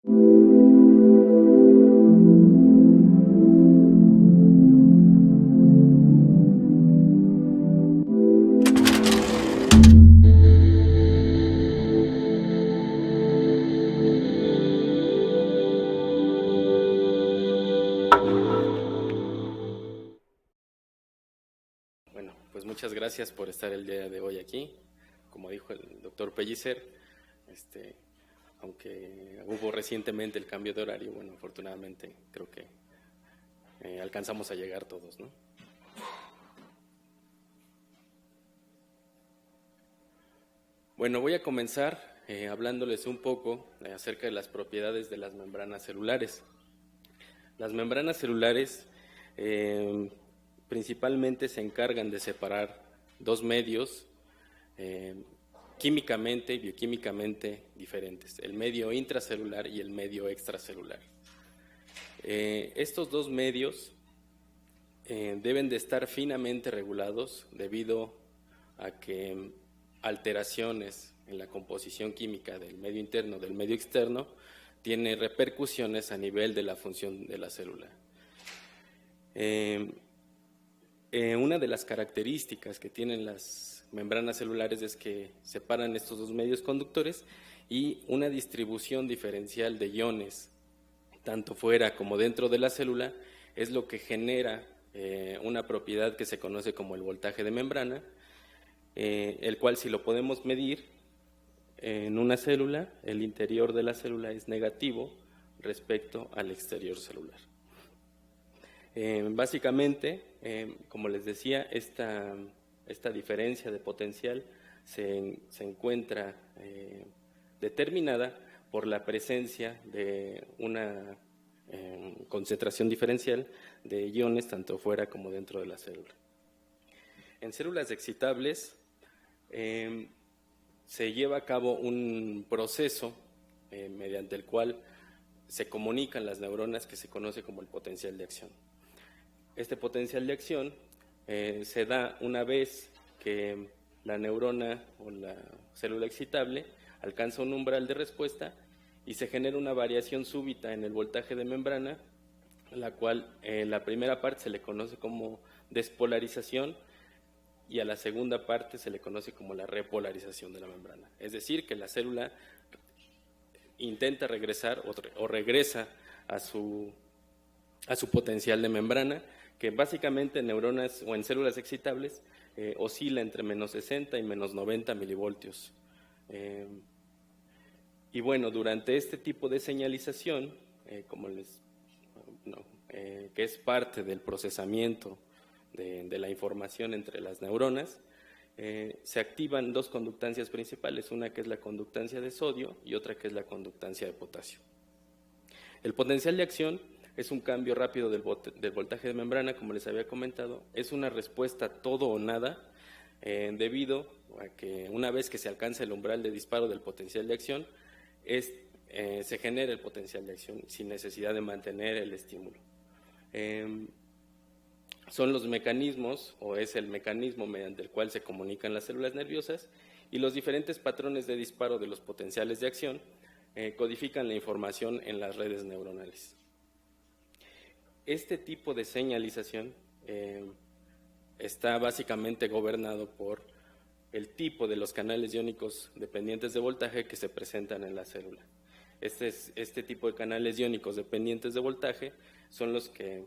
Bueno, pues muchas gracias por estar el día de hoy aquí. Como dijo el doctor Pellicer, aunque hubo recientemente el cambio de horario, bueno, afortunadamente creo que alcanzamos a llegar todos, ¿no? Bueno, voy a comenzar hablándoles un poco acerca de las propiedades de las membranas celulares. Las membranas celulares principalmente se encargan de separar dos medios químicamente y bioquímicamente diferentes, el medio intracelular y el medio extracelular. Estos dos medios deben de estar finamente regulados debido a que alteraciones en la composición química del medio interno, del medio externo, tiene repercusiones a nivel de la función de la célula. Una de las características que tienen las membranas celulares es que separan estos dos medios conductores y una distribución diferencial de iones, tanto fuera como dentro de la célula, es lo que genera una propiedad que se conoce como el voltaje de membrana, el cual, si lo podemos medir en una célula, el interior de la célula es negativo respecto al exterior celular. Básicamente, como les decía, esta diferencia de potencial se encuentra determinada por la presencia de una concentración diferencial de iones tanto fuera como dentro de la célula. En células excitables se lleva a cabo un proceso mediante el cual se comunican las neuronas, que se conoce como el potencial de acción. Este potencial de acción se da una vez que la neurona o la célula excitable alcanza un umbral de respuesta y se genera una variación súbita en el voltaje de membrana, la cual la primera parte se le conoce como despolarización y a la segunda parte se le conoce como la repolarización de la membrana. Es decir, que la célula intenta regresar o regresa a su potencial de membrana, que básicamente en neuronas o en células excitables oscila entre menos 60 y menos 90 milivoltios. Y bueno, durante este tipo de señalización, que es parte del procesamiento de la información entre las neuronas, se activan dos conductancias principales, una que es la conductancia de sodio y otra que es la conductancia de potasio. El potencial de acción es un cambio rápido del voltaje de membrana, como les había comentado, es una respuesta todo o nada, debido a que una vez que se alcanza el umbral de disparo del potencial de acción, se genera el potencial de acción sin necesidad de mantener el estímulo. Son los mecanismos, o es el mecanismo mediante el cual se comunican las células nerviosas, y los diferentes patrones de disparo de los potenciales de acción codifican la información en las redes neuronales. Este tipo de señalización está básicamente gobernado por el tipo de los canales iónicos dependientes de voltaje que se presentan en la célula. Este tipo de canales iónicos dependientes de voltaje son los que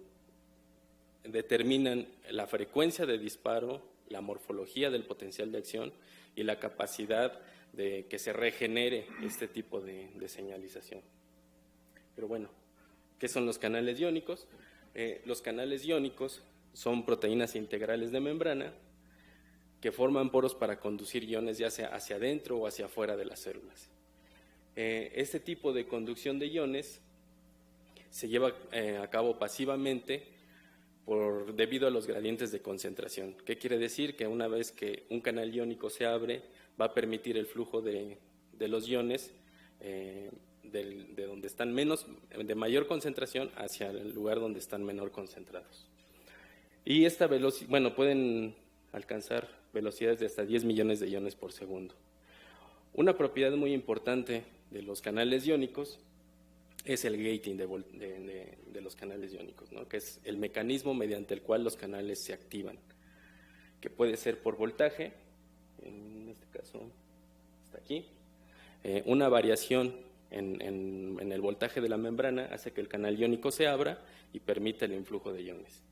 determinan la frecuencia de disparo, la morfología del potencial de acción y la capacidad de que se regenere este tipo de señalización. Pero bueno, ¿qué son los canales iónicos? Los canales iónicos son proteínas integrales de membrana que forman poros para conducir iones ya sea hacia adentro o hacia afuera de las células. Este tipo de conducción de iones se lleva a cabo pasivamente debido a los gradientes de concentración. ¿Qué quiere decir? Que una vez que un canal iónico se abre, va a permitir el flujo de los iones de donde están de mayor concentración hacia el lugar donde están menor concentrados. Y esta velocidad, bueno, pueden alcanzar velocidades de hasta 10 millones de iones por segundo. Una propiedad muy importante de los canales iónicos es el gating de los canales iónicos, ¿no? Que es el mecanismo mediante el cual los canales se activan, que puede ser por voltaje, en este caso está aquí. Una variación en el voltaje de la membrana hace que el canal iónico se abra y permite el influjo de iones.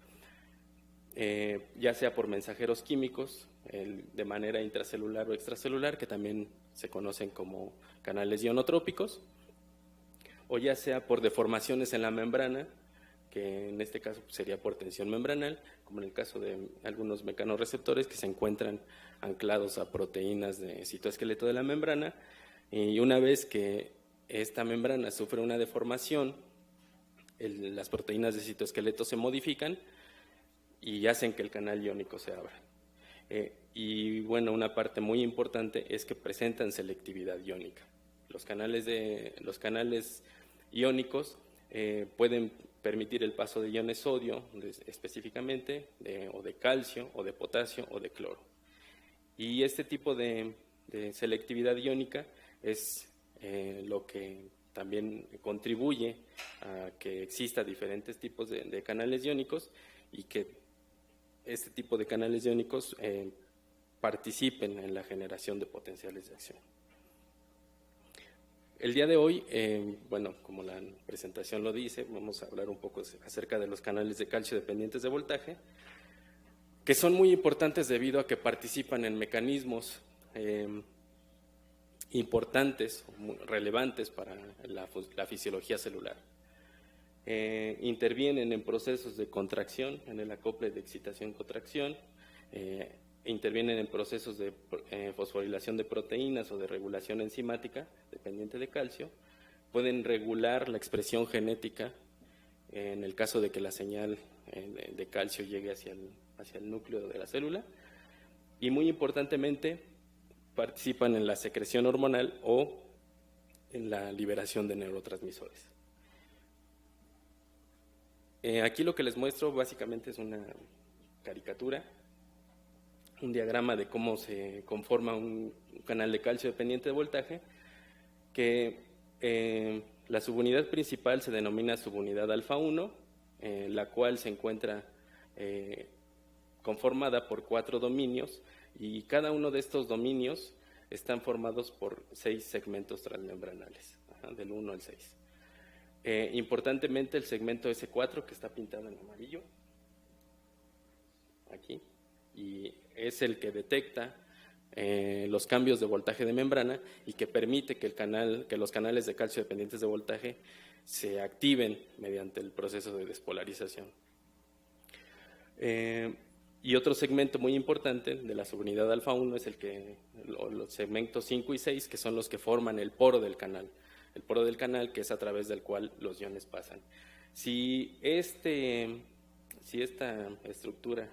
Ya sea por mensajeros químicos, de manera intracelular o extracelular, que también se conocen como canales ionotrópicos, o ya sea por deformaciones en la membrana, que en este caso sería por tensión membranal, como en el caso de algunos mecanorreceptores que se encuentran anclados a proteínas de citoesqueleto de la membrana, y una vez que esta membrana sufre una deformación, las proteínas de citoesqueleto se modifican y hacen que el canal iónico se abra. Y bueno, una parte muy importante es que presentan selectividad iónica. Los canales iónicos pueden permitir el paso de iones sodio específicamente, o de calcio, o de potasio, o de cloro. Y este tipo de selectividad iónica es lo que también contribuye a que exista diferentes tipos de canales iónicos y que este tipo de canales iónicos participen en la generación de potenciales de acción. El día de hoy, bueno, como la presentación lo dice, vamos a hablar un poco acerca de los canales de calcio dependientes de voltaje, que son muy importantes debido a que participan en mecanismos importantes, relevantes para la fisiología celular. Intervienen en procesos de contracción, en el acople de excitación-contracción, intervienen en procesos de fosforilación de proteínas o de regulación enzimática dependiente de calcio, pueden regular la expresión genética en el caso de que la señal de calcio llegue hacia el núcleo de la célula, y muy importantemente participan en la secreción hormonal o en la liberación de neurotransmisores. Aquí lo que les muestro básicamente es una caricatura, un diagrama de cómo se conforma un canal de calcio dependiente de voltaje, que la subunidad principal se denomina subunidad alfa 1, la cual se encuentra conformada por 4 dominios, y cada uno de estos dominios están formados por 6 segmentos transmembranales, del 1 al 6. Importantemente el segmento S4, que está pintado en amarillo, aquí, y es el que detecta los cambios de voltaje de membrana y que permite que los canales de calcio dependientes de voltaje se activen mediante el proceso de despolarización. Y otro segmento muy importante de la subunidad alfa 1 es los segmentos 5 y 6, que son los que forman el poro del canal. El poro del canal, que es a través del cual los iones pasan. Si esta estructura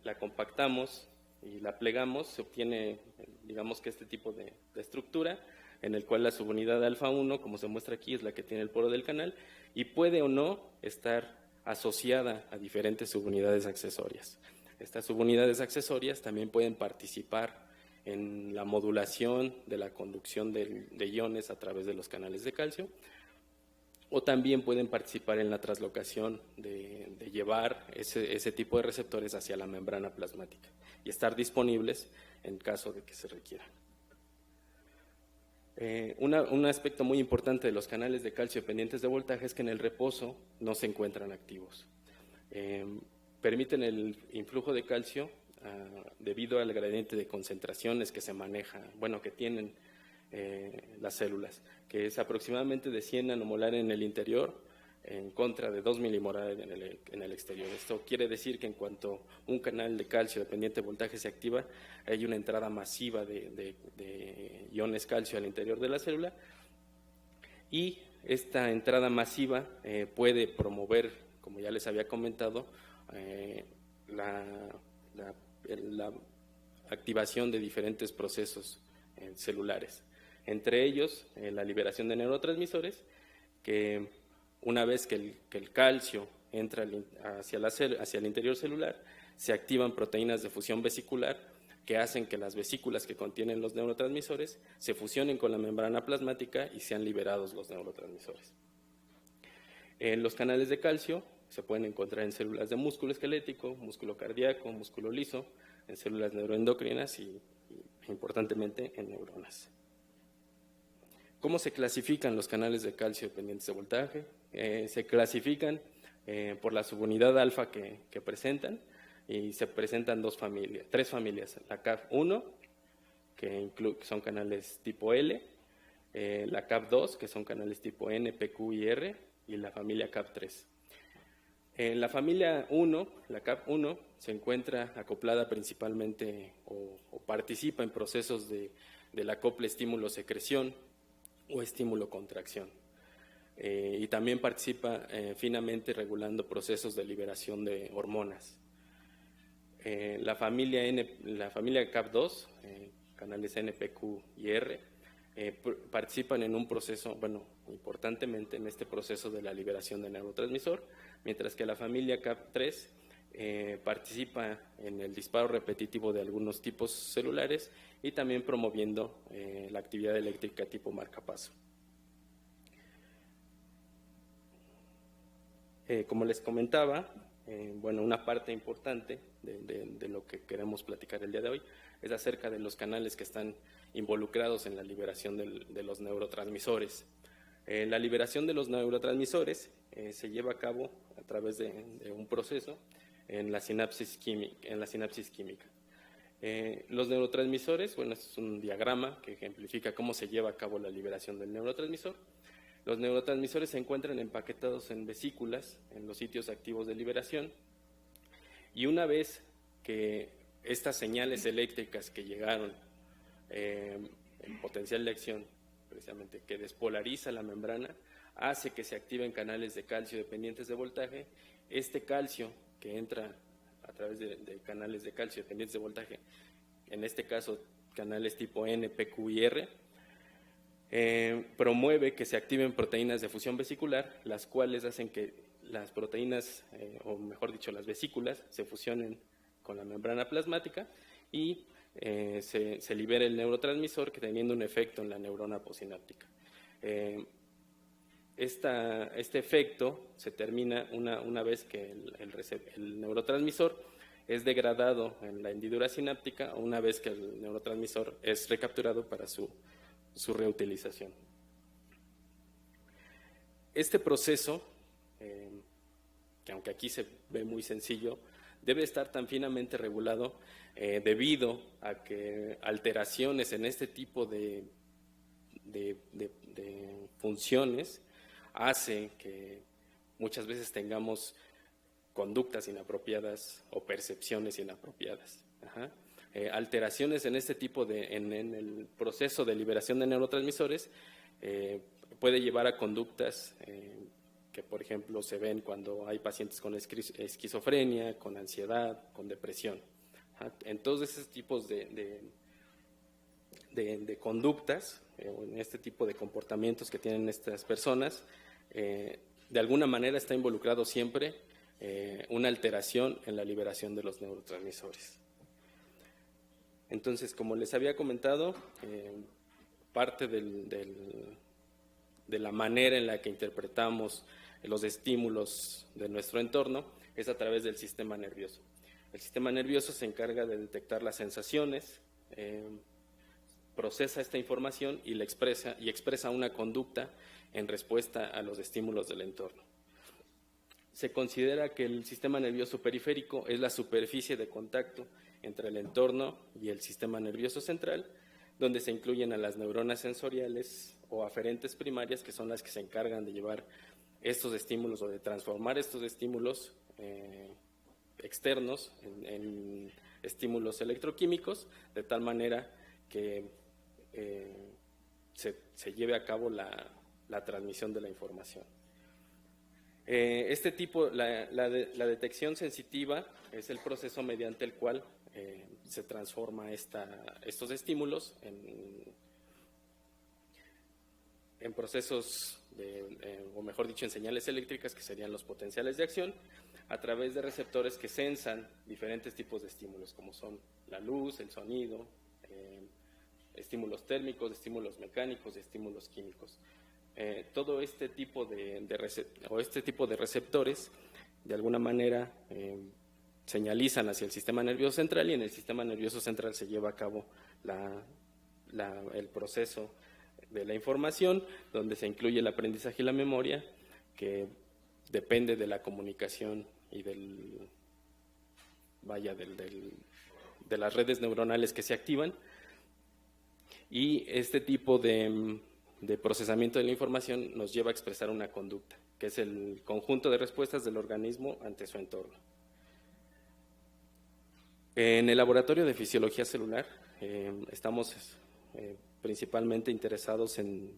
la compactamos y la plegamos, se obtiene, digamos que este tipo de estructura, en el cual la subunidad alfa 1, como se muestra aquí, es la que tiene el poro del canal, y puede o no estar asociada a diferentes subunidades accesorias. Estas subunidades accesorias también pueden participar en la modulación de la conducción de iones a través de los canales de calcio, o también pueden participar en la translocación de llevar ese tipo de receptores hacia la membrana plasmática y estar disponibles en caso de que se requiera. Un aspecto muy importante de los canales de calcio dependientes de voltaje es que en el reposo no se encuentran activos. Permiten el influjo de calcio debido al gradiente de concentraciones que se maneja, que tienen las células, que es aproximadamente de 100 nanomolar en el interior en contra de 2 milimolar en el exterior. Esto quiere decir que en cuanto un canal de calcio dependiente de voltaje se activa, hay una entrada masiva de iones calcio al interior de la célula, y esta entrada masiva puede promover, como ya les había comentado, la activación de diferentes procesos celulares, entre ellos la liberación de neurotransmisores, que una vez que el calcio entra hacia el interior celular, se activan proteínas de fusión vesicular que hacen que las vesículas que contienen los neurotransmisores se fusionen con la membrana plasmática y sean liberados los neurotransmisores. Los canales de calcio se pueden encontrar en células de músculo esquelético, músculo cardíaco, músculo liso, en células neuroendocrinas y importantemente en neuronas. ¿Cómo se clasifican los canales de calcio dependientes de voltaje? Se clasifican por la subunidad alfa que presentan, y se presentan tres familias: la CAF1, que son canales tipo L, la CAF2, que son canales tipo N, P, Q y R, y la familia CAF3. En la familia 1, la CAF1, se encuentra acoplada principalmente o participa en procesos del acople estímulo-secreción o estímulo-contracción. Y también participa finamente regulando procesos de liberación de hormonas. La familia CAF2, canales N, P, Q y R, participan en un proceso, importantemente en este proceso de la liberación de neurotransmisor, mientras que la familia CAF3 participa en el disparo repetitivo de algunos tipos celulares y también promoviendo la actividad eléctrica tipo marcapaso. Como les comentaba, una parte importante de lo que queremos platicar el día de hoy es acerca de los canales que están involucrados en la liberación de los neurotransmisores. La liberación de los neurotransmisores se lleva a cabo a través de un proceso en la sinapsis química. Los neurotransmisores, es un diagrama que ejemplifica cómo se lleva a cabo la liberación del neurotransmisor. Los neurotransmisores se encuentran empaquetados en vesículas, en los sitios activos de liberación, y una vez que estas señales eléctricas que llegaron, el potencial de acción, precisamente, que despolariza la membrana, hace que se activen canales de calcio dependientes de voltaje. Este calcio que entra a través de canales de calcio dependientes de voltaje, en este caso canales tipo N, P, Q y R, promueve que se activen proteínas de fusión vesicular, las cuales hacen que las proteínas, o mejor dicho, las vesículas, se fusionen con la membrana plasmática y se libera el neurotransmisor, que teniendo un efecto en la neurona posináptica. Este efecto se termina una vez que el neurotransmisor es degradado en la hendidura sináptica, o una vez que el neurotransmisor es recapturado para su reutilización. Este proceso, que aunque aquí se ve muy sencillo, debe estar tan finamente regulado debido a que alteraciones en este tipo de funciones hace que muchas veces tengamos conductas inapropiadas o percepciones inapropiadas. Alteraciones en este tipo en el proceso de liberación de neurotransmisores puede llevar a conductas que, por ejemplo, se ven cuando hay pacientes con esquizofrenia, con ansiedad, con depresión. En todos esos tipos de conductas, en este tipo de comportamientos que tienen estas personas, de alguna manera está involucrado siempre una alteración en la liberación de los neurotransmisores. Entonces, como les había comentado, parte de la manera en la que interpretamos los estímulos de nuestro entorno es a través del sistema nervioso. El sistema nervioso se encarga de detectar las sensaciones, procesa esta información y expresa una conducta en respuesta a los estímulos del entorno. Se considera que el sistema nervioso periférico es la superficie de contacto entre el entorno y el sistema nervioso central, donde se incluyen a las neuronas sensoriales o aferentes primarias, que son las que se encargan de llevar estos estímulos o de transformar estos estímulos externos en estímulos electroquímicos, de tal manera que se lleve a cabo la transmisión de la información. La detección sensitiva es el proceso mediante el cual se transforma estos estímulos en procesos, o mejor dicho, en señales eléctricas, que serían los potenciales de acción, a través de receptores que sensan diferentes tipos de estímulos, como son la luz, el sonido, estímulos térmicos, estímulos mecánicos y estímulos químicos. Todo este tipo de receptores, de alguna manera, señalizan hacia el sistema nervioso central, y en el sistema nervioso central se lleva a cabo el proceso de la información, donde se incluye el aprendizaje y la memoria, que depende de la comunicación y de las redes neuronales que se activan. Y este tipo de procesamiento de la información nos lleva a expresar una conducta, que es el conjunto de respuestas del organismo ante su entorno. En el laboratorio de fisiología celular estamos principalmente interesados en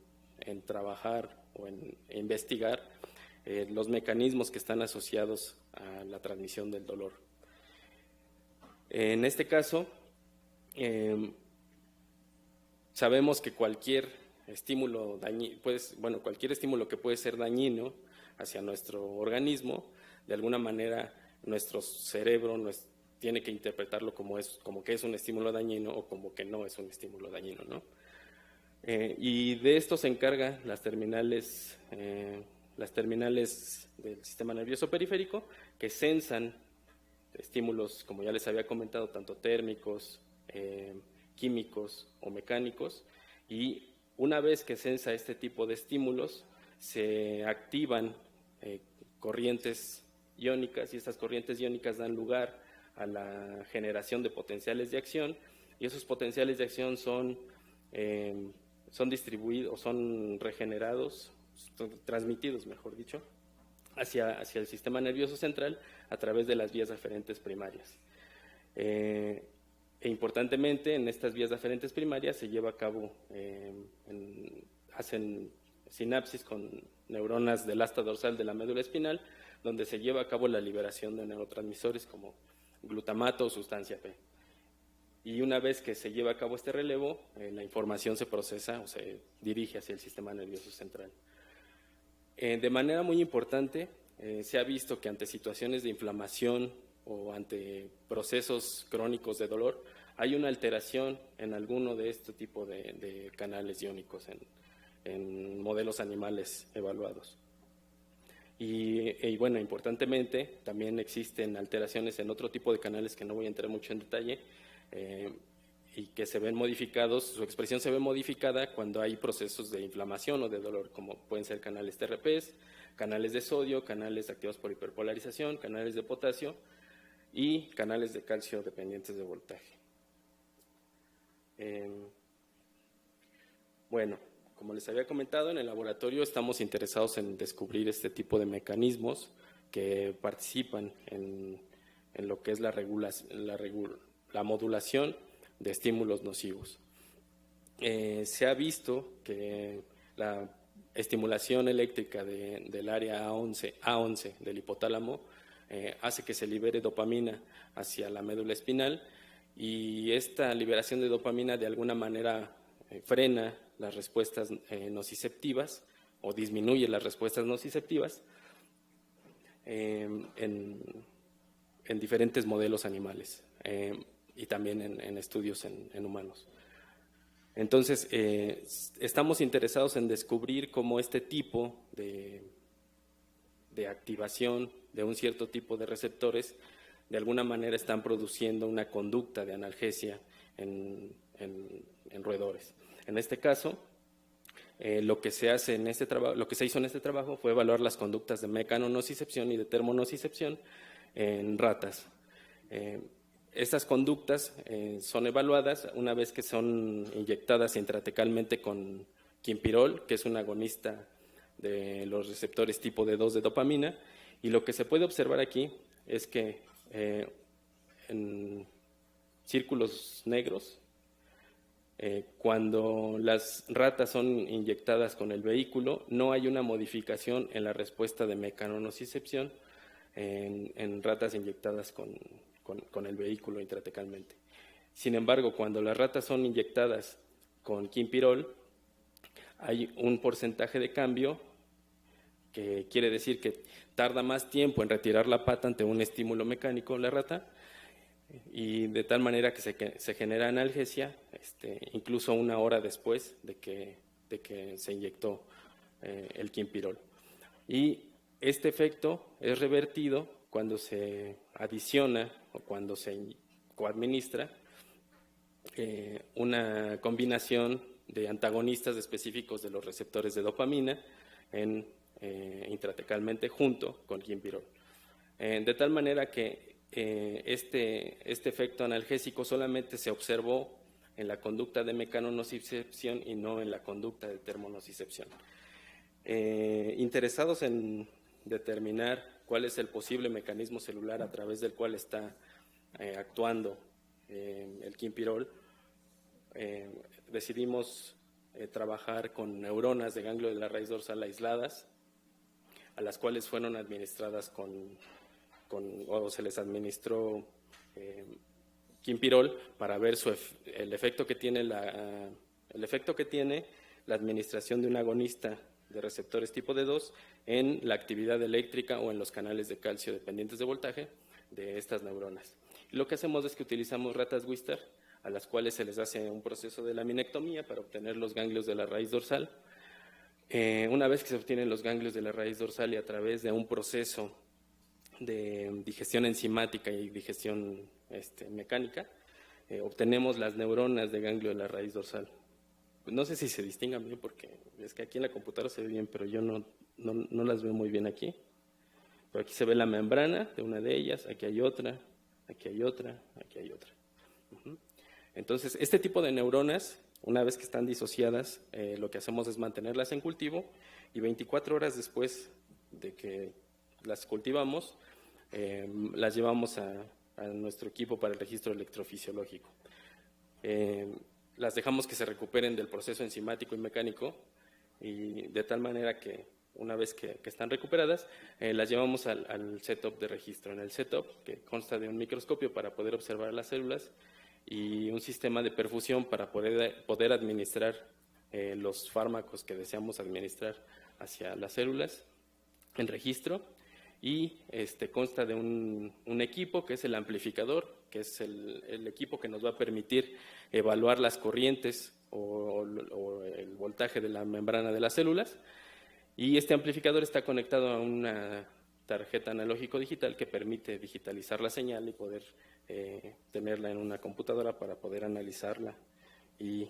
trabajar o en investigar los mecanismos que están asociados a la transmisión del dolor. En este caso, sabemos que cualquier estímulo cualquier estímulo que puede ser dañino hacia nuestro organismo, de alguna manera nuestro cerebro tiene que interpretarlo como que es un estímulo dañino o como que no es un estímulo dañino, ¿no? Y de esto se encargan las terminales del sistema nervioso periférico, que sensan estímulos, como ya les había comentado, tanto térmicos, químicos o mecánicos, y una vez que sensa este tipo de estímulos, se activan corrientes iónicas, y estas corrientes iónicas dan lugar a la generación de potenciales de acción, y esos potenciales de acción son distribuidos, son regenerados, son transmitidos, mejor dicho, hacia el sistema nervioso central a través de las vías aferentes primarias. E importantemente, en estas vías aferentes primarias se lleva a cabo, hacen sinapsis con neuronas del asta dorsal de la médula espinal, donde se lleva a cabo la liberación de neurotransmisores como glutamato o sustancia P. Y una vez que se lleva a cabo este relevo, la información se procesa o se dirige hacia el sistema nervioso central. De manera muy importante, se ha visto que ante situaciones de inflamación o ante procesos crónicos de dolor, hay una alteración en alguno de este tipo de canales iónicos en modelos animales evaluados. Y bueno, importantemente, también existen alteraciones en otro tipo de canales que no voy a entrar mucho en detalle, y que se ven modificados, su expresión se ve modificada cuando hay procesos de inflamación o de dolor, como pueden ser canales TRPs, canales de sodio, canales activados por hiperpolarización, canales de potasio y canales de calcio dependientes de voltaje. Bueno, como les había comentado, en el laboratorio estamos interesados en descubrir este tipo de mecanismos que participan en lo que es la modulación de estímulos nocivos. Se ha visto que la estimulación eléctrica del área A11 del hipotálamo hace que se libere dopamina hacia la médula espinal, y esta liberación de dopamina de alguna manera frena las respuestas nociceptivas o disminuye las respuestas nociceptivas en diferentes modelos animales y también en estudios en humanos. Entonces, estamos interesados en descubrir cómo este tipo de activación de un cierto tipo de receptores de alguna manera están produciendo una conducta de analgesia en roedores. En este caso, lo que se hizo en este trabajo fue evaluar las conductas de mecanonocicepción y de termonocicepción en ratas. Estas conductas son evaluadas una vez que son inyectadas intratecalmente con quinpirol, que es un agonista de los receptores tipo D2 de dopamina, y lo que se puede observar aquí es que en círculos negros, cuando las ratas son inyectadas con el vehículo, no hay una modificación en la respuesta de mecanonocicepción en ratas inyectadas con el vehículo intratecalmente. Sin embargo, cuando las ratas son inyectadas con quinpirol, hay un porcentaje de cambio que quiere decir que tarda más tiempo en retirar la pata ante un estímulo mecánico la rata, y de tal manera que se genera analgesia incluso 1 hora después de que se inyectó el quinpirol. Y este efecto es revertido cuando se adiciona o cuando se coadministra una combinación de antagonistas específicos de los receptores de dopamina intratecalmente junto con quinpirol. De tal manera que este efecto analgésico solamente se observó en la conducta de mecanonocicepción y no en la conducta de termonocicepción. Interesados en determinar cuál es el posible mecanismo celular a través del cual está actuando el quinpirol, decidimos trabajar con neuronas de ganglio de la raíz dorsal aisladas, a las cuales fueron administradas o se les administró quinpirol para ver el efecto que tiene la administración de un agonista de receptores tipo D2 en la actividad eléctrica o en los canales de calcio dependientes de voltaje de estas neuronas. Y lo que hacemos es que utilizamos ratas Wistar, a las cuales se les hace un proceso de laminectomía para obtener los ganglios de la raíz dorsal. Una vez que se obtienen los ganglios de la raíz dorsal y a través de un proceso de digestión enzimática y digestión mecánica, obtenemos las neuronas de ganglio de la raíz dorsal. No sé si se distingan bien porque es que aquí en la computadora se ve bien, pero yo no las veo muy bien aquí. Pero aquí se ve la membrana de una de ellas, aquí hay otra, aquí hay otra, aquí hay otra. Entonces, este tipo de neuronas, una vez que están disociadas, lo que hacemos es mantenerlas en cultivo y 24 horas después de que las cultivamos, las llevamos a nuestro equipo para el registro electrofisiológico. Las dejamos que se recuperen del proceso enzimático y mecánico y de tal manera que una vez que están recuperadas, las llevamos al setup de registro. En el setup, que consta de un microscopio para poder observar las células y un sistema de perfusión para poder administrar los fármacos que deseamos administrar hacia las células en registro, y consta de un equipo que es el amplificador, que es el equipo que nos va a permitir evaluar las corrientes o el voltaje de la membrana de las células, y este amplificador está conectado a una tarjeta analógico digital que permite digitalizar la señal y poder tenerla en una computadora para poder analizarla y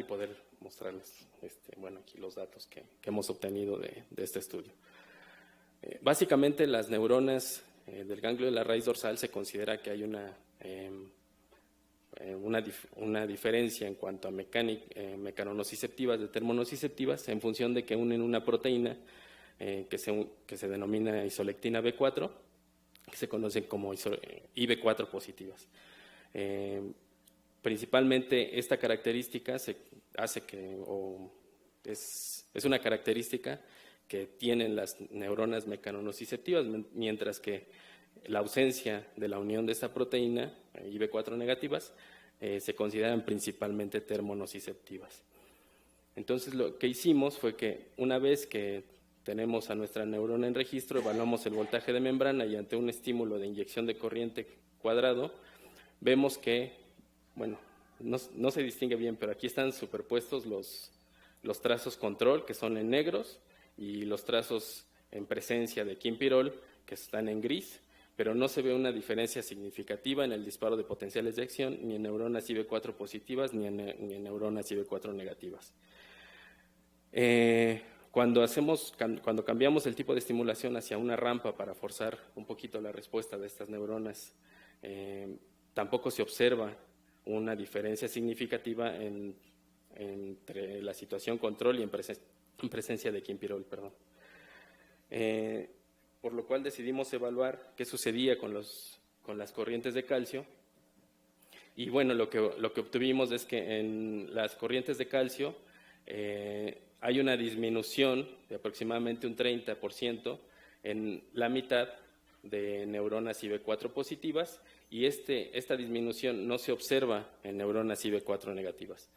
poder mostrarles aquí los datos que hemos obtenido de este estudio. Básicamente las neuronas del ganglio de la raíz dorsal se considera que hay una diferencia en cuanto a mecanonociceptivas de termonociceptivas en función de que unen una proteína que se denomina isolectina B4, que se conocen como IB4 positivas. Principalmente esta característica es una característica que tienen las neuronas mecanonociceptivas, mientras que la ausencia de la unión de esta proteína, IB4 negativas, se consideran principalmente termonociceptivas. Entonces lo que hicimos fue que una vez que tenemos a nuestra neurona en registro, evaluamos el voltaje de membrana y ante un estímulo de inyección de corriente cuadrado, vemos que, no se distingue bien, pero aquí están superpuestos los trazos control, que son en negros, y los trazos en presencia de quinpirol, que están en gris, pero no se ve una diferencia significativa en el disparo de potenciales de acción, ni en neuronas IB4 positivas, ni en neuronas IB4 negativas. Cuando cambiamos el tipo de estimulación hacia una rampa para forzar un poquito la respuesta de estas neuronas, tampoco se observa una diferencia significativa entre la situación control y en presencia de quinpirol, por lo cual decidimos evaluar qué sucedía con las corrientes de calcio. Y lo que obtuvimos es que en las corrientes de calcio hay una disminución de aproximadamente un 30% en la mitad de neuronas IB4 positivas, y esta disminución no se observa en neuronas IB4 negativas.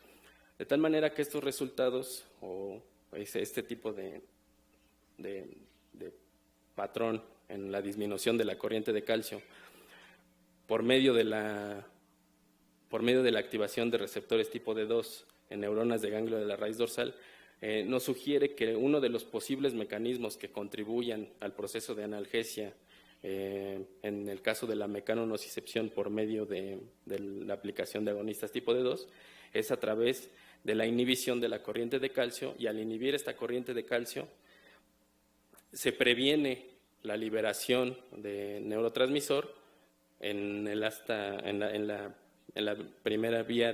De tal manera que estos resultados o este tipo de patrón en la disminución de la corriente de calcio por medio de la activación de receptores tipo D2 en neuronas de ganglio de la raíz dorsal, nos sugiere que uno de los posibles mecanismos que contribuyan al proceso de analgesia, en el caso de la mecanonocicepción por medio de la aplicación de agonistas tipo D2, es a través de la inhibición de la corriente de calcio, y al inhibir esta corriente de calcio se previene la liberación de neurotransmisor en la primera vía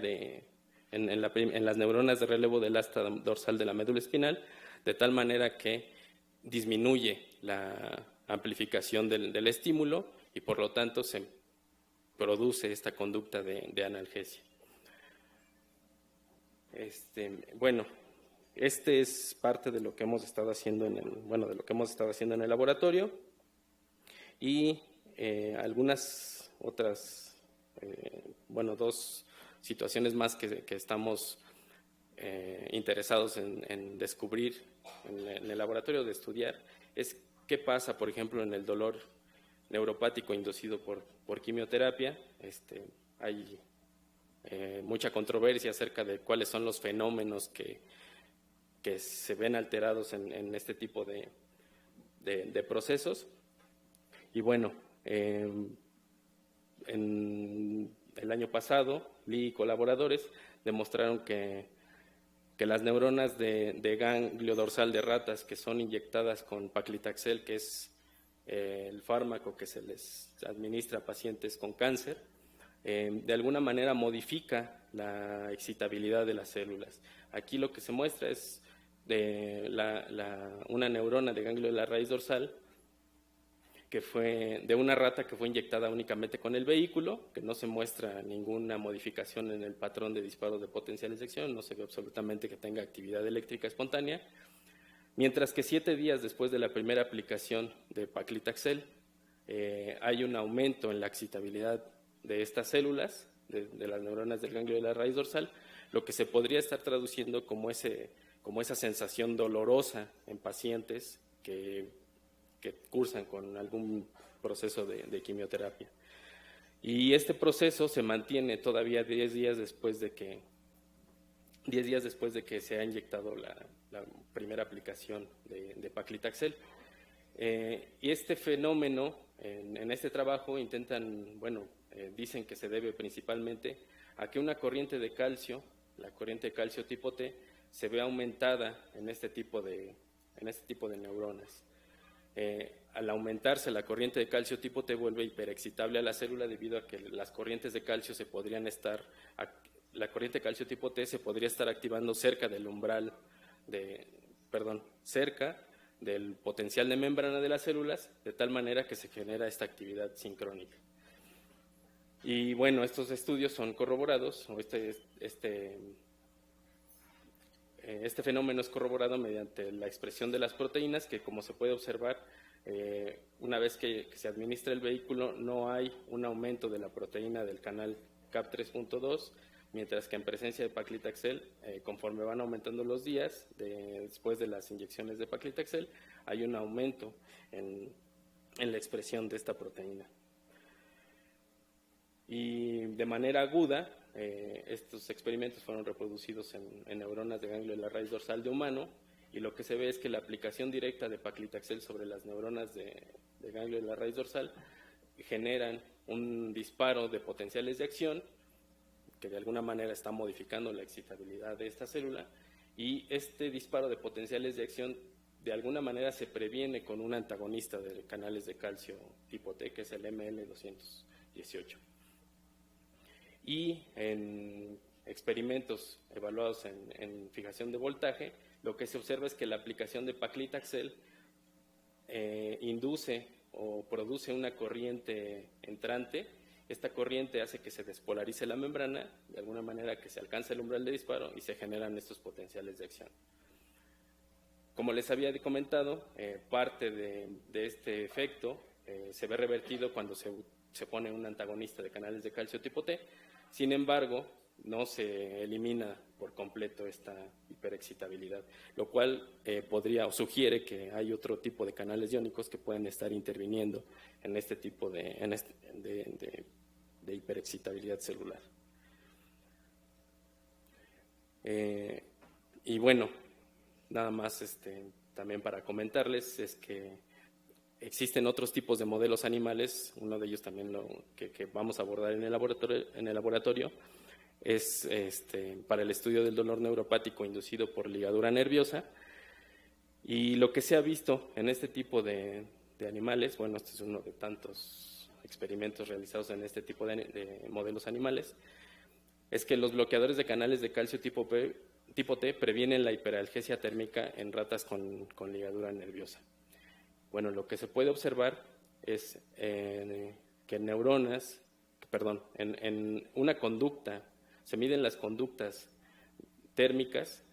en las neuronas de relevo del asta dorsal de la médula espinal, de tal manera que disminuye la amplificación del estímulo y por lo tanto se produce esta conducta de analgesia. Este es parte de lo que hemos estado haciendo en el laboratorio, y algunas otras, dos situaciones más que estamos interesados en descubrir en el laboratorio, de estudiar, es qué pasa, por ejemplo, en el dolor neuropático inducido por quimioterapia. Hay mucha controversia acerca de cuáles son los fenómenos que se ven alterados en este tipo de procesos. Y bueno, en el año pasado, Lee y colaboradores demostraron que las neuronas de ganglio dorsal de ratas que son inyectadas con paclitaxel, que es el fármaco que se les administra a pacientes con cáncer, de alguna manera modifica la excitabilidad de las células. Aquí lo que se muestra es una neurona de ganglio de la raíz dorsal que fue de una rata que fue inyectada únicamente con el vehículo, que no se muestra ninguna modificación en el patrón de disparo de potenciales de acción, no se ve absolutamente que tenga actividad eléctrica espontánea, mientras que 7 días después de la primera aplicación de paclitaxel hay un aumento en la excitabilidad de estas células, de las neuronas del ganglio de la raíz dorsal, lo que se podría estar traduciendo como esa sensación dolorosa en pacientes que cursan con algún proceso de quimioterapia. Y este proceso se mantiene todavía 10 días después de que se ha inyectado la primera aplicación de paclitaxel. Y este fenómeno, en este trabajo dicen que se debe principalmente a que una corriente de calcio, la corriente de calcio tipo T, se ve aumentada en este tipo de neuronas. Al aumentarse la corriente de calcio tipo T, vuelve hiperexcitable a la célula debido a que las corrientes de calcio la corriente de calcio tipo T se podría estar activando cerca del umbral cerca del potencial de membrana de las células, de tal manera que se genera esta actividad sincrónica. Y bueno, estos estudios son corroborados, o este fenómeno es corroborado mediante la expresión de las proteínas, que como se puede observar, una vez que se administra el vehículo, no hay un aumento de la proteína del canal CAP3.2, mientras que en presencia de paclitaxel, conforme van aumentando los días después de las inyecciones de paclitaxel, hay un aumento en la expresión de esta proteína. Y de manera aguda, estos experimentos fueron reproducidos en neuronas de ganglio de la raíz dorsal de humano, y lo que se ve es que la aplicación directa de paclitaxel sobre las neuronas de ganglio de la raíz dorsal generan un disparo de potenciales de acción que de alguna manera está modificando la excitabilidad de esta célula, y este disparo de potenciales de acción de alguna manera se previene con un antagonista de canales de calcio tipo T, que es el ML218. Y en experimentos evaluados en fijación de voltaje, lo que se observa es que la aplicación de paclitaxel induce o produce una corriente entrante. Esta corriente hace que se despolarice la membrana, de alguna manera que se alcance el umbral de disparo y se generan estos potenciales de acción. Como les había comentado, parte de este efecto se ve revertido cuando se pone un antagonista de canales de calcio tipo T. Sin embargo, no se elimina por completo esta hiperexcitabilidad, lo cual podría o sugiere que hay otro tipo de canales iónicos que pueden estar interviniendo en este tipo de hiperexcitabilidad celular. Y bueno, nada más también para comentarles es que existen otros tipos de modelos animales, uno de ellos también que vamos a abordar en el laboratorio es para el estudio del dolor neuropático inducido por ligadura nerviosa. Y lo que se ha visto en este tipo de animales, bueno, este es uno de tantos experimentos realizados en este tipo de modelos animales, es que los bloqueadores de canales de calcio tipo T previenen la hiperalgesia térmica en ratas con ligadura nerviosa. Bueno, lo que se puede observar es que en una conducta, se miden las conductas térmicas,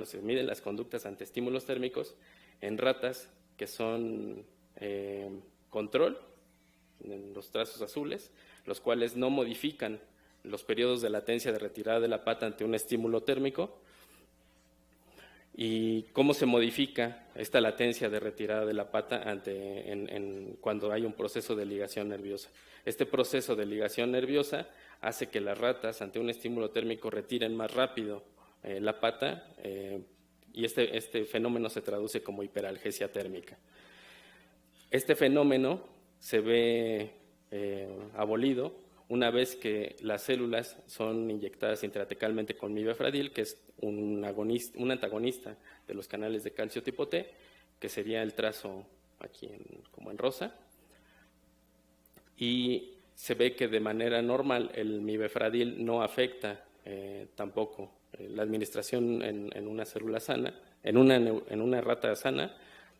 se miden las conductas ante estímulos térmicos en ratas que son control, en los trazos azules, los cuales no modifican los periodos de latencia de retirada de la pata ante un estímulo térmico. ¿Y cómo se modifica esta latencia de retirada de la pata cuando hay un proceso de ligación nerviosa? Este proceso de ligación nerviosa hace que las ratas ante un estímulo térmico retiren más rápido la pata y este fenómeno se traduce como hiperalgesia térmica. Este fenómeno se ve abolido una vez que las células son inyectadas intratecalmente con mibefradil, que es un antagonista de los canales de calcio tipo T, que sería el trazo aquí como en rosa, y se ve que de manera normal el mibefradil no afecta tampoco la administración en una célula sana, en una rata sana,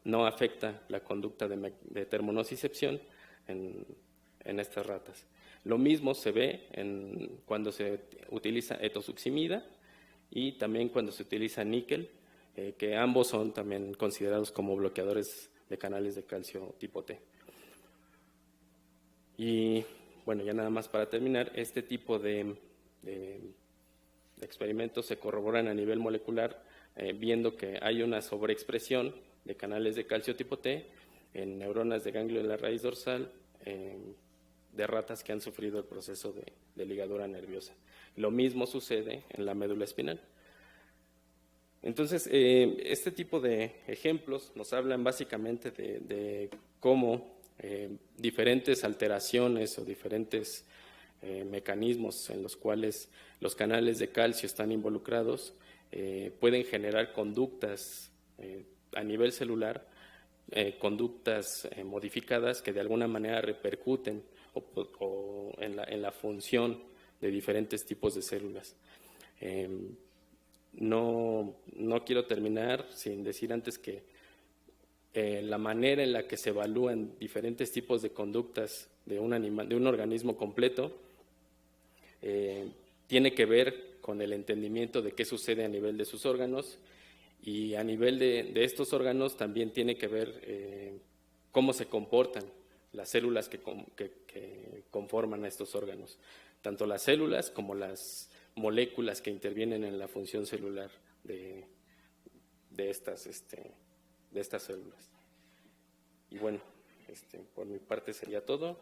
no afecta la conducta de termonocicepción en estas ratas. Lo mismo se ve cuando se utiliza etosuximida y también cuando se utiliza níquel, que ambos son también considerados como bloqueadores de canales de calcio tipo T. Y bueno, ya nada más para terminar, este tipo de experimentos se corroboran a nivel molecular, viendo que hay una sobreexpresión de canales de calcio tipo T en neuronas de ganglio de la raíz dorsal, de ratas que han sufrido el proceso de ligadura nerviosa. Lo mismo sucede en la médula espinal. Entonces, este tipo de ejemplos nos hablan básicamente de cómo diferentes alteraciones o diferentes mecanismos en los cuales los canales de calcio están involucrados pueden generar conductas a nivel celular, conductas modificadas que de alguna manera repercuten en la función de diferentes tipos de células. No quiero terminar sin decir antes que la manera en la que se evalúan diferentes tipos de conductas de un organismo completo tiene que ver con el entendimiento de qué sucede a nivel de sus órganos, y a nivel de estos órganos también tiene que ver cómo se comportan las células que conforman a estos órganos, tanto las células como las moléculas que intervienen en la función celular de estas células. Y bueno, por mi parte sería todo.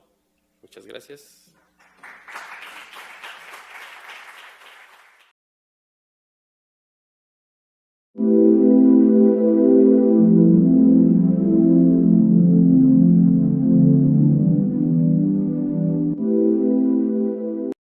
Muchas gracias.